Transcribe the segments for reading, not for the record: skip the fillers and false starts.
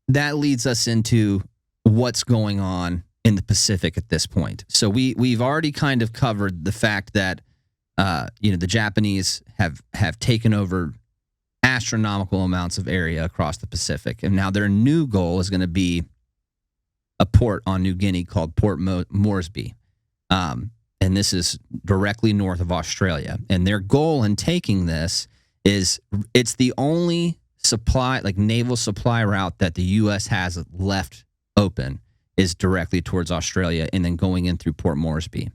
that leads us into what's going on in the Pacific at this point. So we've already kind of covered the fact that the Japanese have taken over astronomical amounts of area across the Pacific, and now their new goal is going to be a port on New Guinea called Port Moresby, and this is directly north of Australia. And their goal in taking this is it's the only supply, like naval supply route that the U.S. has left open is directly towards Australia and then going in through Port Moresby.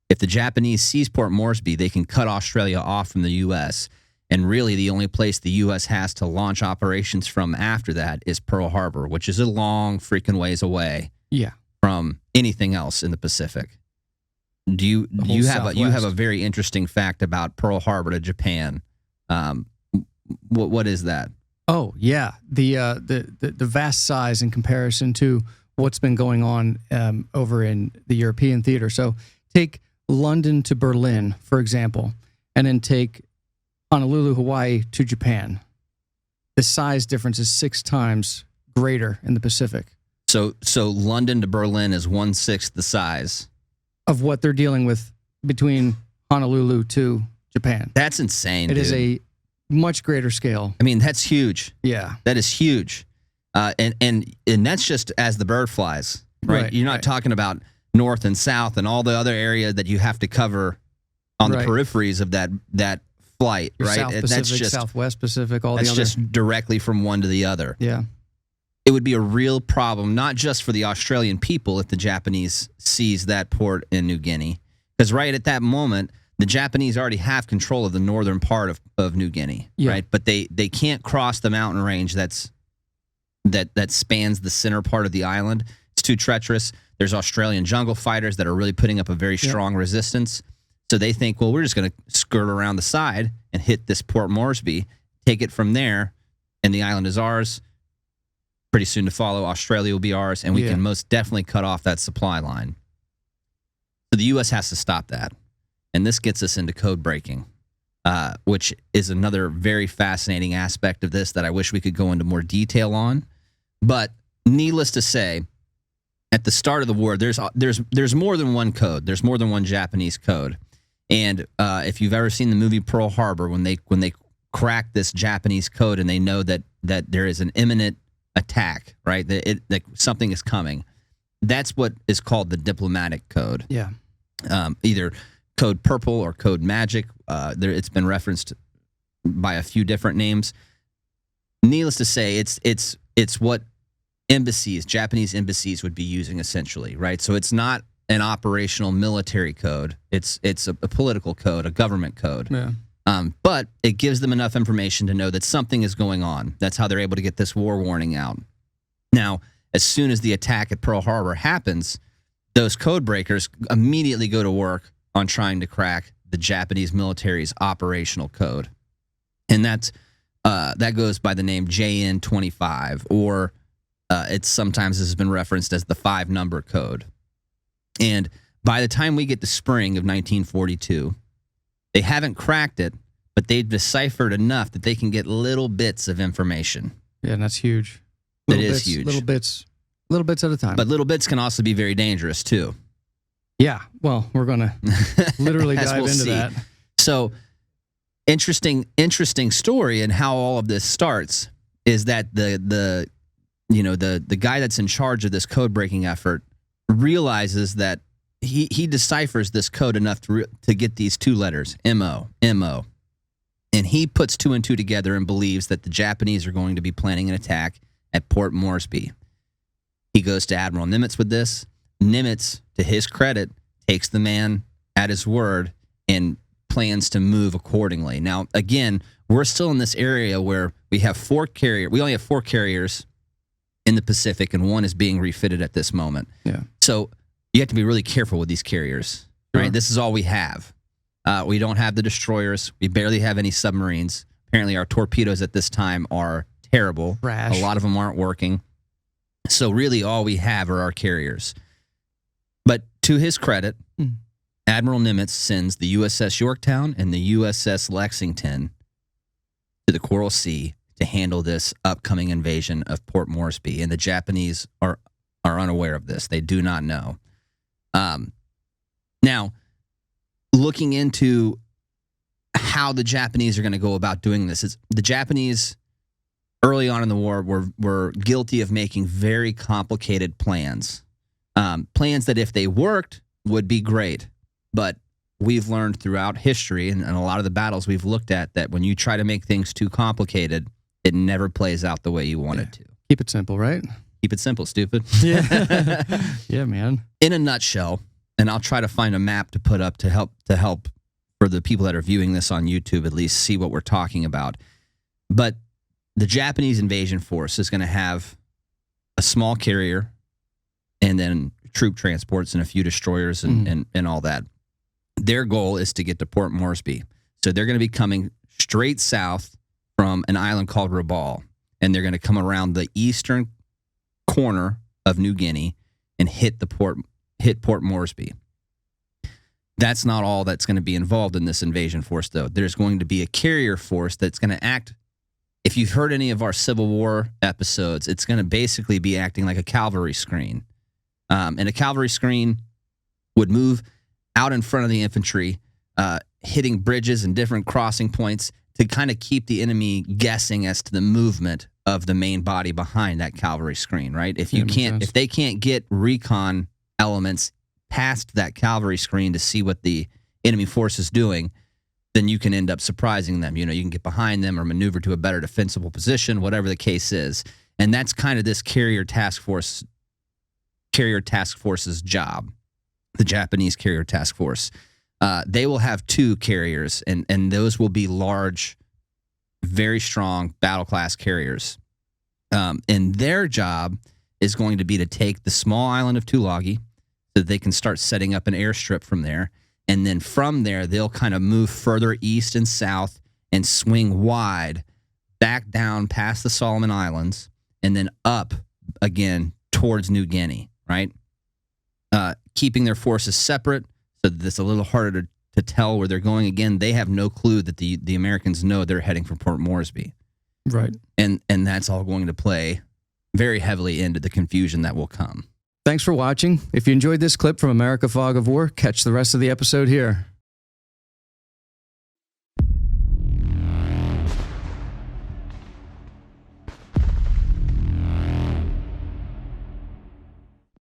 If the Japanese seize Port Moresby, they can cut Australia off from the U.S., and really the only place the U.S. has to launch operations from after that is Pearl Harbor, which is a long freaking ways away from anything else in the Pacific. You have a very interesting fact about Pearl Harbor to Japan. What is that? Oh yeah, the vast size in comparison to what's been going on over in the European theater. So take London to Berlin, for example, and then take Honolulu, Hawaii to Japan. The size difference is 6 times greater in the Pacific. So London to Berlin is 1/6 the size of what they're dealing with between Honolulu to Japan. That's insane. It is a much greater scale. I mean, that's huge. Yeah, that is huge, and that's just as the bird flies, right? You're not talking about north and south and all the other area that you have to cover on the peripheries of that flight, right? South Pacific, that's just Southwest Pacific, all the other. That's just directly from one to the other. Yeah. It would be a real problem, not just for the Australian people if the Japanese seize that port in New Guinea, because right at that moment, the Japanese already have control of the northern part of New Guinea, right? But they can't cross the mountain range that spans the center part of the island. It's too treacherous. There's Australian jungle fighters that are really putting up a very strong resistance. So they think, well, we're just going to skirt around the side and hit this Port Moresby, take it from there, and the island is ours. Pretty soon to follow, Australia will be ours, and we can most definitely cut off that supply line. So the U.S. has to stop that. And this gets us into code breaking, which is another very fascinating aspect of this that I wish we could go into more detail on. But needless to say, at the start of the war, there's more than one code. There's more than one Japanese code. And if you've ever seen the movie Pearl Harbor, when they crack this Japanese code and they know that there is an imminent attack, right? That something is coming. That's what is called the diplomatic code. Yeah. Either Code Purple or Code Magic. It's been referenced by a few different names. Needless to say, it's what Japanese embassies would be using essentially, right? So it's not an operational military code. It's a political code, a government code. Yeah. But it gives them enough information to know that something is going on. That's how they're able to get this war warning out. Now, as soon as the attack at Pearl Harbor happens, those code breakers immediately go to work on trying to crack the Japanese military's operational code. And that goes by the name JN25, or it's sometimes this has been referenced as the 5-number code. And by the time we get to spring of 1942, they haven't cracked it, but they've deciphered enough that they can get little bits of information. Yeah, and that's huge. It is huge. Little bits at a time. But little bits can also be very dangerous too. Yeah, well, we're going to literally dive into that. So, interesting story, and how all of this starts is that the guy that's in charge of this code breaking effort realizes that he deciphers this code enough to get these 2 letters, MO, and he puts 2 and 2 together and believes that the Japanese are going to be planning an attack at Port Moresby. He goes to Admiral Nimitz with this. Nimitz, to his credit, takes the man at his word and plans to move accordingly. Now, again, we're still in this area where we only have 4 carriers in the Pacific, and 1 is being refitted at this moment. Yeah. So you have to be really careful with these carriers, right? Sure. This is all we have. We don't have the destroyers. We barely have any submarines. Apparently, our torpedoes at this time are terrible. Trash. A lot of them aren't working. So really all we have are our carriers. But to his credit, Admiral Nimitz sends the USS Yorktown and the USS Lexington to the Coral Sea to handle this upcoming invasion of Port Moresby, and the Japanese are unaware of this. They do not know. Now, looking into how the Japanese are going to go about doing this, is the Japanese early on in the war were guilty of making very complicated plans. Plans that, if they worked, would be great. But we've learned throughout history and a lot of the battles we've looked at that when you try to make things too complicated, it never plays out the way you want it to. Keep it simple, right? Keep it simple, stupid. Yeah. Yeah, man. In a nutshell, and I'll try to find a map to put up to help for the people that are viewing this on YouTube at least see what we're talking about. But the Japanese invasion force is going to have a small carrier and then troop transports and a few destroyers and all that. Their goal is to get to Port Moresby. So they're going to be coming straight south from an island called Rabaul, and they're going to come around the eastern corner of New Guinea and hit Port Moresby. That's not all that's going to be involved in this invasion force, though. There's going to be a carrier force that's going to act. If you've heard any of our Civil War episodes, it's going to basically be acting like a cavalry screen. And a cavalry screen would move out in front of the infantry, hitting bridges and different crossing points to kind of keep the enemy guessing as to the movement of the main body behind that cavalry screen, right? If they can't get recon elements past that cavalry screen to see what the enemy force is doing, then you can end up surprising them. You know, you can get behind them or maneuver to a better defensible position, whatever the case is. And that's kind of this carrier task force's job, the Japanese carrier task force. They will have 2 carriers, and those will be large, very strong battle class carriers. And their job is going to be to take the small island of Tulagi so that they can start setting up an airstrip from there. And then from there, they'll kind of move further east and south and swing wide back down past the Solomon Islands and then up again towards New Guinea, right? Keeping their forces separate so that it's a little harder to tell where they're going. Again, they have no clue that the Americans know they're heading for Port Moresby. Right. And that's all going to play very heavily into the confusion that will come. Thanks for watching. If you enjoyed this clip from America Fog of War, catch the rest of the episode here.